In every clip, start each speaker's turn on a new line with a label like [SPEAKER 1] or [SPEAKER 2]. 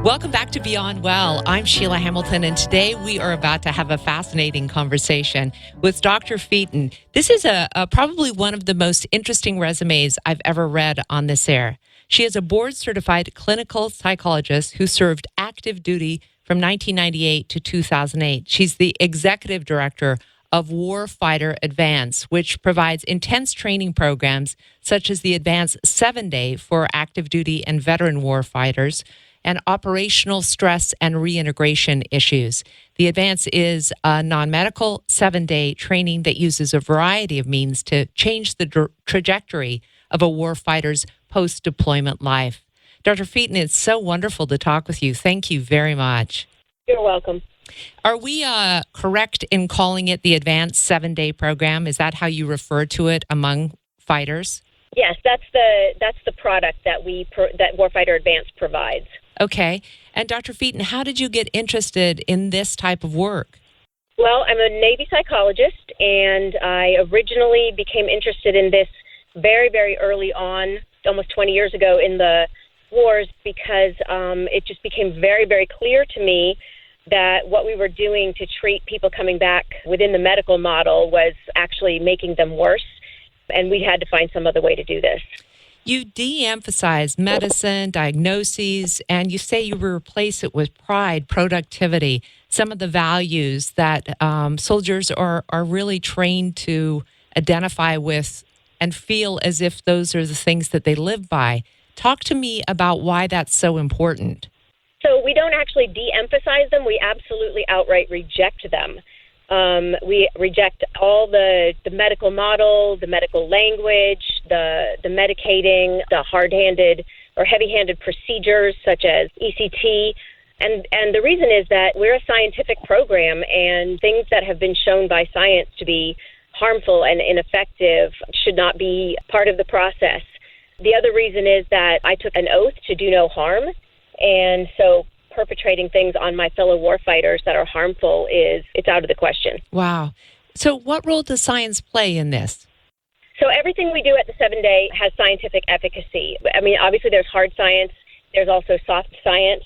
[SPEAKER 1] Welcome back to Beyond Well. I'm Sheila Hamilton, and today we are about to have a fascinating conversation with Dr. Vieten. This is probably one of the most interesting resumes I've ever read on this air. She is a board-certified clinical psychologist who served active duty from 1998 to 2008. She's the executive director of Warfighter Advance, which provides intense training programs such as the Advance 7-Day for active duty and veteran warfighters, and operational stress and reintegration issues. The Advance is a non-medical 7-day training that uses a variety of means to change the trajectory of a warfighter's post-deployment life. Dr. Vieten, it's so wonderful to talk with you. Thank you very much.
[SPEAKER 2] You're welcome.
[SPEAKER 1] Are we correct in calling it the Advance 7-Day program? Is that how you refer to it among fighters?
[SPEAKER 2] Yes, that's the product that that Warfighter Advance provides.
[SPEAKER 1] Okay. And Dr. Vieten, how did you get interested in this type of work?
[SPEAKER 2] Well, I'm a Navy psychologist, and I originally became interested in this very, very early on, almost 20 years ago in the wars, because it just became very, very clear to me that what we were doing to treat people coming back within the medical model was actually making them worse, and we had to find some other way to do this.
[SPEAKER 1] You de-emphasize medicine, diagnoses, and you say you replace it with pride, productivity, some of the values that soldiers are really trained to identify with and feel as if those are the things that they live by. Talk to me about why that's so important.
[SPEAKER 2] So we don't actually de-emphasize them. We absolutely outright reject them. We reject all the medical model, the medical language, the medicating, the hard-handed or heavy-handed procedures such as ECT. And the reason is that we're a scientific program, and things that have been shown by science to be harmful and ineffective should not be part of the process. The other reason is that I took an oath to do no harm, and so perpetrating things on my fellow warfighters that are harmful it's out of the question.
[SPEAKER 1] Wow. So what role does science play in this?
[SPEAKER 2] So everything we do at the 7-Day has scientific efficacy. I mean, obviously there's hard science, there's also soft science,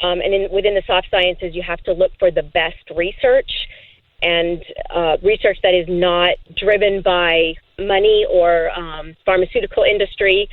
[SPEAKER 2] and within the soft sciences you have to look for the best research, and research that is not driven by money or pharmaceutical industry,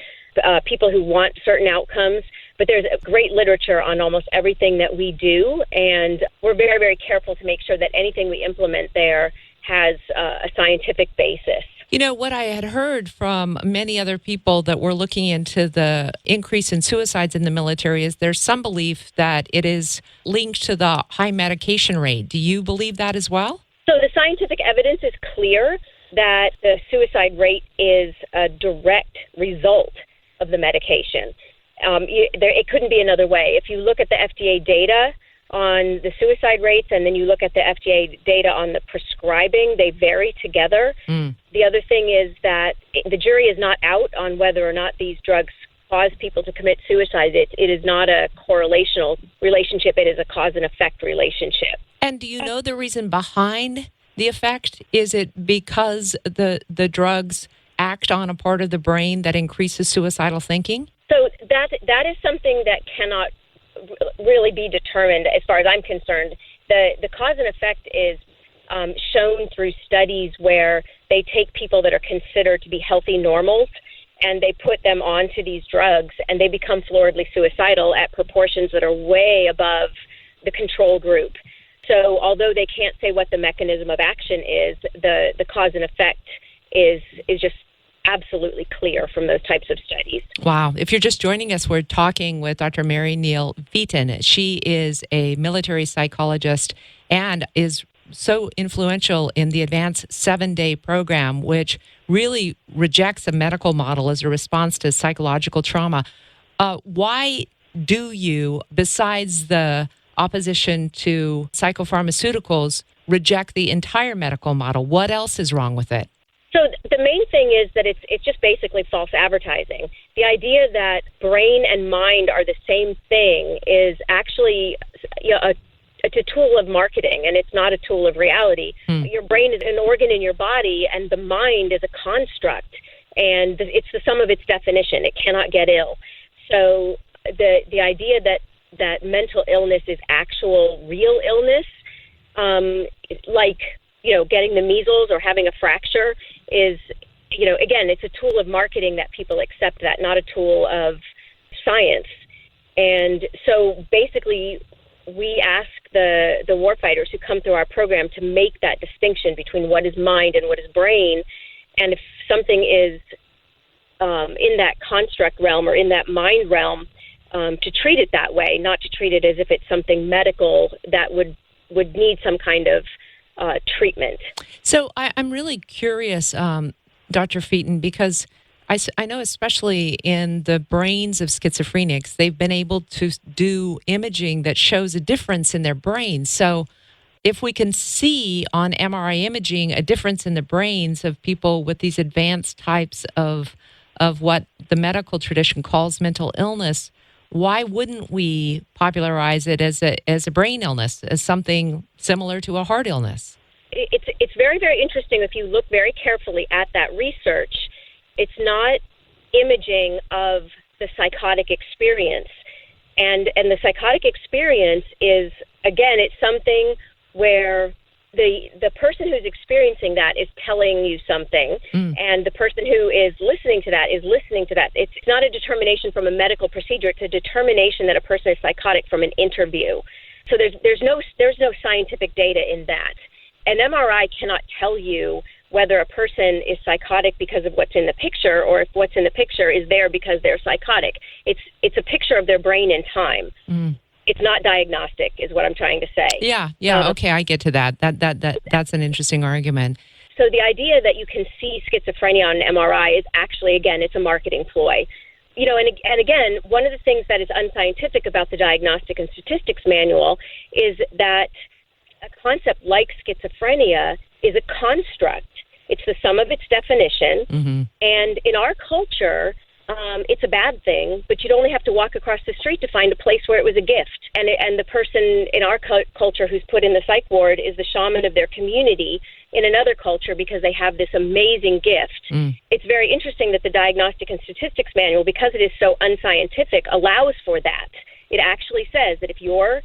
[SPEAKER 2] people who want certain outcomes. But there's a great literature on almost everything that we do, and we're very, very careful to make sure that anything we implement there has a scientific basis.
[SPEAKER 1] You know, what I had heard from many other people that were looking into the increase in suicides in the military is there's some belief that it is linked to the high medication rate. Do you believe that as well?
[SPEAKER 2] So the scientific evidence is clear that the suicide rate is a direct result of the medication. It couldn't be another way. If you look at the FDA data on the suicide rates and then you look at the FDA data on the prescribing, they vary together. The other thing is that the jury is not out on whether or not these drugs cause people to commit suicide. It is not a correlational relationship. It is a cause and effect relationship.
[SPEAKER 1] And do you know the reason behind the effect? Is it because the drugs act on a part of the brain that increases suicidal thinking?
[SPEAKER 2] So that is something that cannot really be determined as far as I'm concerned. The cause and effect is shown through studies where they take people that are considered to be healthy normals and they put them onto these drugs and they become floridly suicidal at proportions that are way above the control group. So although they can't say what the mechanism of action is, the cause and effect is just absolutely clear from those types of studies.
[SPEAKER 1] Wow. If you're just joining us, we're talking with Dr. Mary Neal Vieten. She is a military psychologist and is so influential in the Advance 7-Day program, which really rejects a medical model as a response to psychological trauma. Why do you, besides the opposition to psychopharmaceuticals, reject the entire medical model? What else is wrong with it?
[SPEAKER 2] So the main thing is that it's just basically false advertising. The idea that brain and mind are the same thing is actually it's a tool of marketing, and it's not a tool of reality. Your brain is an organ in your body, and the mind is a construct, and it's the sum of its definition. It cannot get ill. So the idea that that mental illness is actual real illness, like, getting the measles or having a fracture is, again, it's a tool of marketing that people accept that, not a tool of science. And so basically we ask the warfighters who come through our program to make that distinction between what is mind and what is brain. And if something is in that construct realm or in that mind realm, to treat it that way, not to treat it as if it's something medical that would need some kind of treatment.
[SPEAKER 1] So I'm really curious, Dr. Vieten, because I know especially in the brains of schizophrenics, they've been able to do imaging that shows a difference in their brains. So if we can see on MRI imaging a difference in the brains of people with these advanced types of what the medical tradition calls mental illness, why wouldn't we popularize it as a brain illness, as something similar to a heart illness?
[SPEAKER 2] It's very, very interesting if you look very carefully at that research. It's not imaging of the psychotic experience. And the psychotic experience is, again, it's something where the person who's experiencing that is telling you something, and the person who is listening to that is listening to that. It's not a determination from a medical procedure. It's a determination that a person is psychotic from an interview. So there's no scientific data in that. An MRI cannot tell you whether a person is psychotic because of what's in the picture, or if what's in the picture is there because they're psychotic. It's a picture of their brain in time. It's not diagnostic, is what I'm trying to say. Yeah.
[SPEAKER 1] Okay, I get to that. That's an interesting argument.
[SPEAKER 2] So the idea that you can see schizophrenia on an MRI is actually, again, it's a marketing ploy. And again, one of the things that is unscientific about the Diagnostic and Statistics Manual is that a concept like schizophrenia is a construct. It's the sum of its definition. And in our culture, it's a bad thing, but you'd only have to walk across the street to find a place where it was a gift. And the person in our culture who's put in the psych ward is the shaman of their community in another culture because they have this amazing gift. It's very interesting that the Diagnostic and Statistics Manual, because it is so unscientific, allows for that. It actually says that if your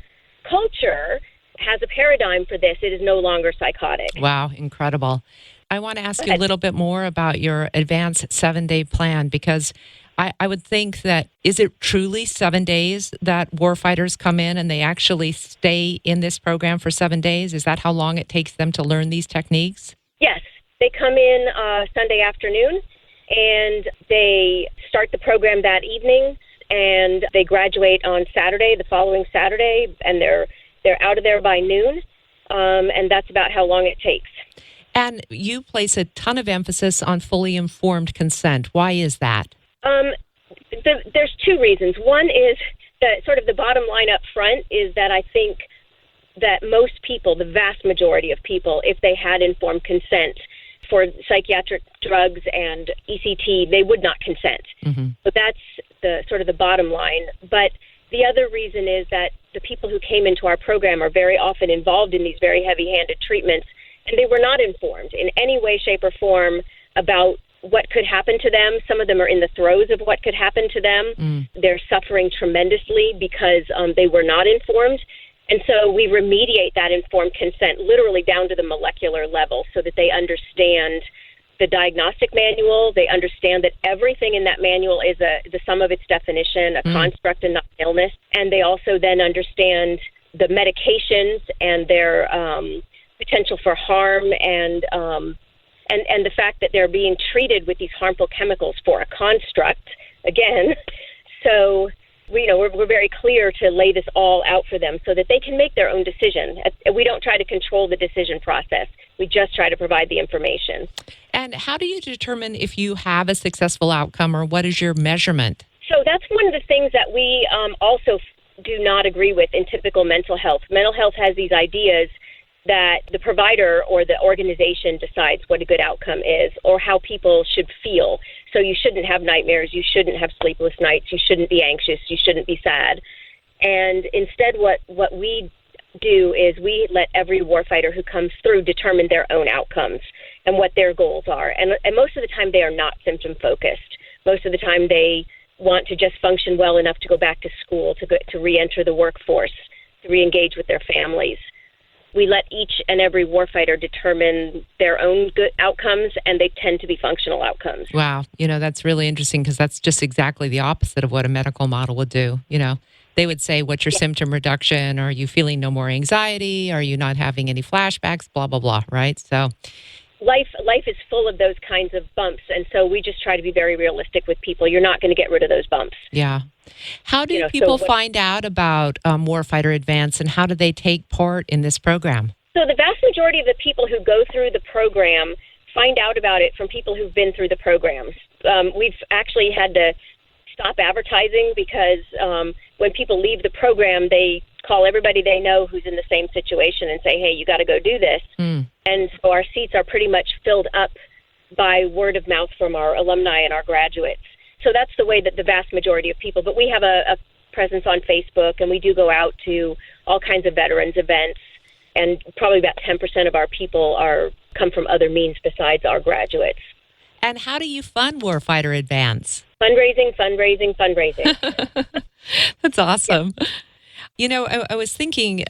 [SPEAKER 2] culture has a paradigm for this, it is no longer psychotic.
[SPEAKER 1] Wow, incredible. I want to ask you a little bit more about your advanced 7-day plan, because I would think that, is it truly 7 days that warfighters come in and they actually stay in this program for 7 days? Is that how long it takes them to learn these techniques?
[SPEAKER 2] Yes. They come in Sunday afternoon, and they start the program that evening, and they graduate on Saturday, the following Saturday, and they're out of there by noon, and that's about how long it takes.
[SPEAKER 1] And you place a ton of emphasis on fully informed consent. Why is that?
[SPEAKER 2] There's two reasons. One is that sort of the bottom line up front is that I think that most people, the vast majority of people, if they had informed consent for psychiatric drugs and ECT, they would not consent. So that's the sort of the bottom line. But the other reason is that the people who came into our program are very often involved in these very heavy-handed treatments, and they were not informed in any way, shape, or form about what could happen to them. Some of them are in the throes of what could happen to them. They're suffering tremendously because they were not informed. And so we remediate that informed consent literally down to the molecular level so that they understand the diagnostic manual. They understand that everything in that manual is the sum of its definition, a construct and not illness. And they also then understand the medications and their potential for harm and the fact that they're being treated with these harmful chemicals for a construct, again. So we're very clear to lay this all out for them so that they can make their own decision. We don't try to control the decision process. We just try to provide the information.
[SPEAKER 1] And how do you determine if you have a successful outcome, or what is your measurement?
[SPEAKER 2] So that's one of the things that we also do not agree with in typical mental health. Mental health has these ideas that the provider or the organization decides what a good outcome is or how people should feel. So you shouldn't have nightmares, you shouldn't have sleepless nights, you shouldn't be anxious, you shouldn't be sad. And instead what we do is we let every warfighter who comes through determine their own outcomes and what their goals are. And most of the time they are not symptom focused. Most of the time they want to just function well enough to go back to school, to re-enter the workforce, to re-engage with their families. We let each and every warfighter determine their own good outcomes, and they tend to be functional outcomes.
[SPEAKER 1] Wow. That's really interesting because that's just exactly the opposite of what a medical model would do. They would say, what's your symptom reduction? Are you feeling no more anxiety? Are you not having any flashbacks? Blah, blah, blah, right? So
[SPEAKER 2] life is full of those kinds of bumps, and so we just try to be very realistic with people. You're not going to get rid of those bumps.
[SPEAKER 1] Yeah. How do people find out about Warfighter Advance, and how do they take part in this program?
[SPEAKER 2] So the vast majority of the people who go through the program find out about it from people who've been through the programs. We've actually had to stop advertising because when people leave the program, they call everybody they know who's in the same situation and say, hey, you got to go do this. And so our seats are pretty much filled up by word of mouth from our alumni and our graduates. So that's the way that the vast majority of people, but we have a presence on Facebook, and we do go out to all kinds of veterans events, and probably about 10% of our people come from other means besides our graduates.
[SPEAKER 1] And how do you fund Warfighter Advance?
[SPEAKER 2] Fundraising.
[SPEAKER 1] That's awesome. Yeah. I was thinking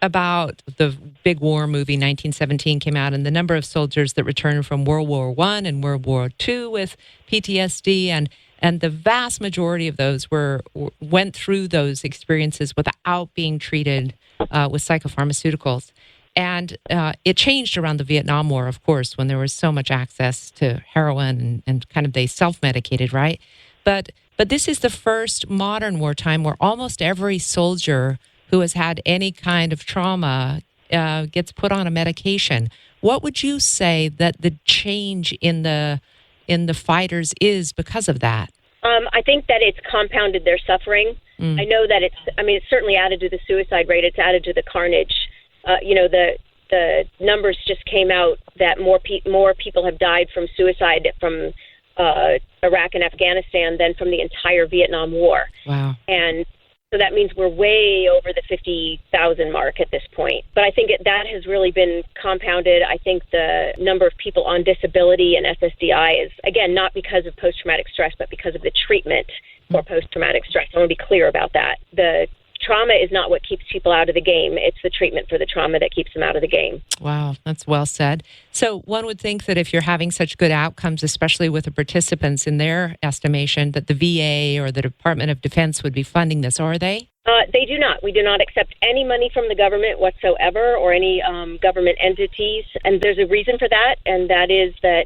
[SPEAKER 1] about the big war movie, 1917 came out, and the number of soldiers that returned from World War I and World War II with PTSD, and the vast majority of those went through those experiences without being treated with psychopharmaceuticals. And it changed around the Vietnam War, of course, when there was so much access to heroin and kind of they self-medicated, right? But this is the first modern wartime where almost every soldier who has had any kind of trauma gets put on a medication. What would you say that the change in the fighters is because of that?
[SPEAKER 2] I think that it's compounded their suffering. I know that it's certainly added to the suicide rate. It's added to the carnage. The numbers just came out that more people have died from suicide from Iraq and Afghanistan than from the entire Vietnam War.
[SPEAKER 1] Wow.
[SPEAKER 2] And so that means we're way over the 50,000 mark at this point. But I think that has really been compounded. I think the number of people on disability and SSDI is, again, not because of post-traumatic stress, but because of the treatment for post-traumatic stress. I want to be clear about that. The trauma is not what keeps people out of the game. It's the treatment for the trauma that keeps them out of the game.
[SPEAKER 1] Wow, that's well said. So one would think that if you're having such good outcomes, especially with the participants in their estimation, that the VA or the Department of Defense would be funding this, are they?
[SPEAKER 2] They do not. We do not accept any money from the government whatsoever or any government entities. And there's a reason for that, and that is that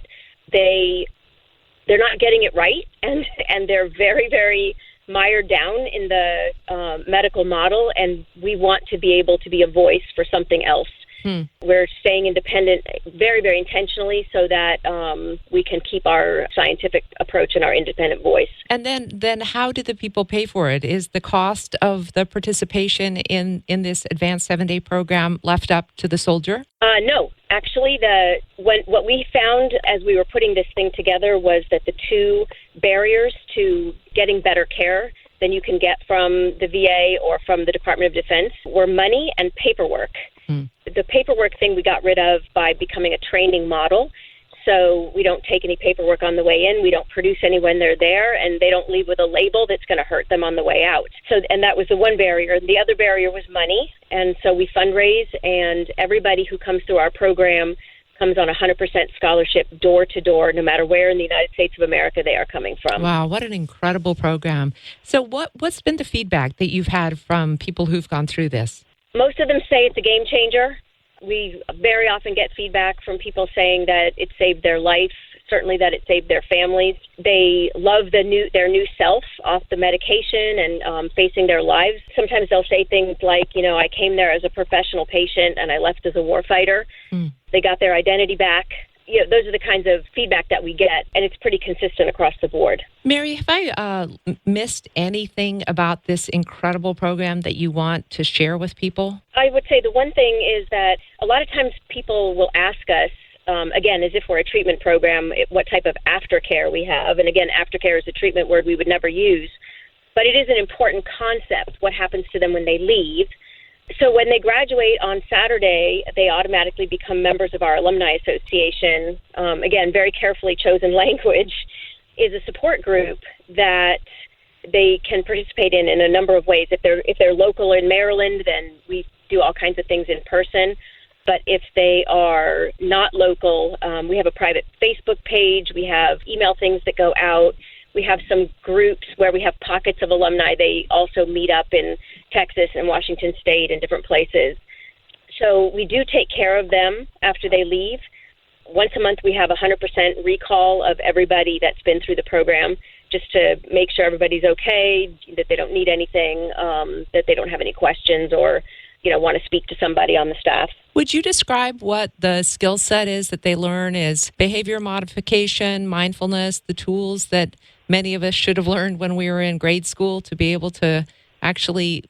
[SPEAKER 2] they're not getting it right, and they're very, very mired down in the medical model, and we want to be able to be a voice for something else. We're staying independent very, very intentionally so that we can keep our scientific approach and our independent voice.
[SPEAKER 1] And then how do the people pay for it? Is the cost of the participation in this advanced 7-day program left up to the soldier?
[SPEAKER 2] No. Actually, what we found as we were putting this thing together was that the two barriers to getting better care than you can get from the VA or from the Department of Defense were money and paperwork. The paperwork thing we got rid of by becoming a training model. So we don't take any paperwork on the way in. We don't produce any when they're there, and they don't leave with a label that's going to hurt them on the way out. And that was the one barrier. The other barrier was money. And so we fundraise, and everybody who comes through our program comes on 100% scholarship, door to door, no matter where in the United States of America they are coming from.
[SPEAKER 1] Wow, what an incredible program. So what's been the feedback that you've had from people who've gone through this?
[SPEAKER 2] Most of them say it's a game changer. We very often get feedback from people saying that it saved their life, certainly that it saved their families. They love their new self off the medication and facing their lives. Sometimes they'll say things like, I came there as a professional patient and I left as a warfighter. They got their identity back. Those are the kinds of feedback that we get, and it's pretty consistent across the board.
[SPEAKER 1] Mary, have I missed anything about this incredible program that you want to share with people?
[SPEAKER 2] I would say the one thing is that a lot of times people will ask us, again, as if we're a treatment program, what type of aftercare we have. And again, aftercare is a treatment word we would never use. But it is an important concept, what happens to them when they leave. So when they graduate on Saturday, they automatically become members of our alumni association. Again, very carefully chosen language. is a support group that they can participate in a number of ways. If they're local in Maryland, then we do all kinds of things in person. But if they are not local, we have a private Facebook page. We have email things that go out. We have some groups where we have pockets of alumni. They also meet up in Texas and Washington State and different places. So we do take care of them after they leave. Once a month, we have 100% recall of everybody that's been through the program, just to make sure everybody's okay, that they don't need anything, that they don't have any questions or, want to speak to somebody on the staff.
[SPEAKER 1] Would you describe what the skill set is that they learn is behavior modification, mindfulness, the tools that many of us should have learned when we were in grade school to be able to actually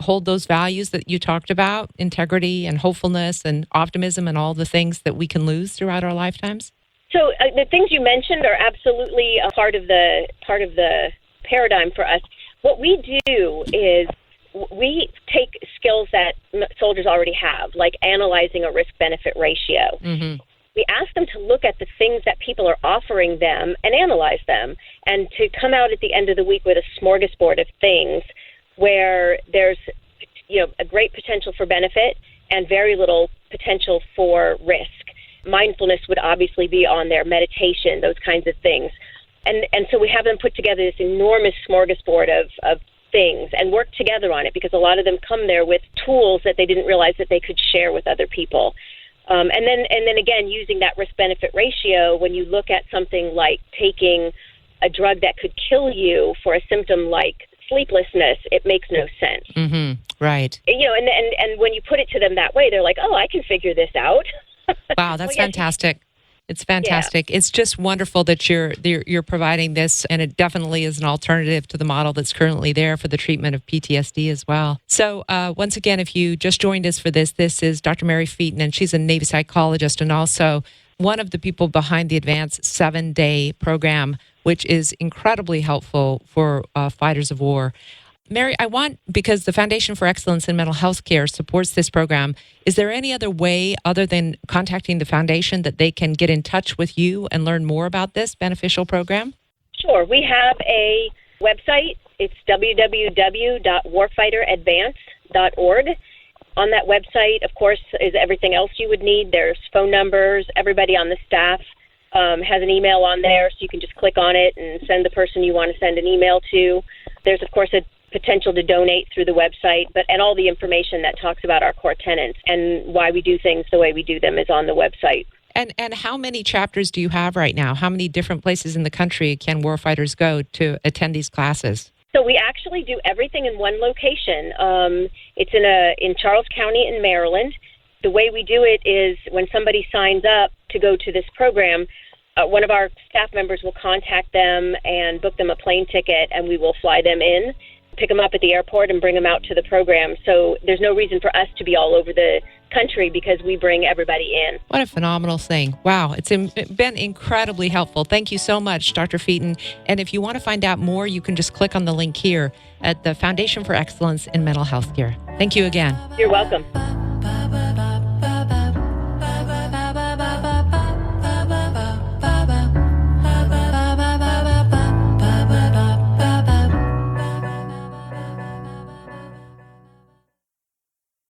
[SPEAKER 1] hold those values that you talked about, integrity and hopefulness and optimism and all the things that we can lose throughout our lifetimes?
[SPEAKER 2] So the things you mentioned are absolutely a part of the paradigm for us. What we do is we take skills that soldiers already have, like analyzing a risk-benefit ratio.
[SPEAKER 1] Mm-hmm.
[SPEAKER 2] We ask them to look at the things that people are offering them and analyze them, and to come out at the end of the week with a smorgasbord of things where there's a great potential for benefit and very little potential for risk. Mindfulness would obviously be on there, meditation, those kinds of things. And so we have them put together this enormous smorgasbord of things and work together on it, because a lot of them come there with tools that they didn't realize that they could share with other people. And then again, using that risk-benefit ratio, when you look at something like taking a drug that could kill you for a symptom like sleeplessness, it makes no sense.
[SPEAKER 1] Mm-hmm. Right.
[SPEAKER 2] And when you put it to them that way, they're like, oh, I can figure this out.
[SPEAKER 1] Wow, that's fantastic. It's fantastic.
[SPEAKER 2] Yeah.
[SPEAKER 1] It's just wonderful that you're providing this, and it definitely is an alternative to the model that's currently there for the treatment of PTSD as well. So once again, if you just joined us for this is Dr. Mary Vieten, and she's a Navy psychologist and also one of the people behind the Advance 7-day program, which is incredibly helpful for fighters of war. Mary, because the Foundation for Excellence in Mental Health Care supports this program, is there any other way other than contacting the foundation that they can get in touch with you and learn more about this beneficial program?
[SPEAKER 2] Sure. We have a website. It's www.warfighteradvance.org. On that website, of course, is everything else you would need. There's phone numbers. Everybody on the staff has an email on there, so you can just click on it and send the person you want to send an email to. There's, of course, a potential to donate through the website, and all the information that talks about our core tenets and why we do things the way we do them is on the website.
[SPEAKER 1] And how many chapters do you have right now? How many different places in the country can warfighters go to attend these classes?
[SPEAKER 2] So we actually do everything in one location. It's in Charles County in Maryland. The way we do it is when somebody signs up to go to this program, one of our staff members will contact them and book them a plane ticket, and we will fly them in, pick them up at the airport, and bring them out to the program. So there's no reason for us to be all over the country because we bring everybody in.
[SPEAKER 1] What a phenomenal thing. Wow, it's been incredibly helpful. Thank you so much, Dr. Vieten. And if you want to find out more, you can just click on the link here at the Foundation for Excellence in Mental Health Care. Thank you again.
[SPEAKER 2] You're welcome.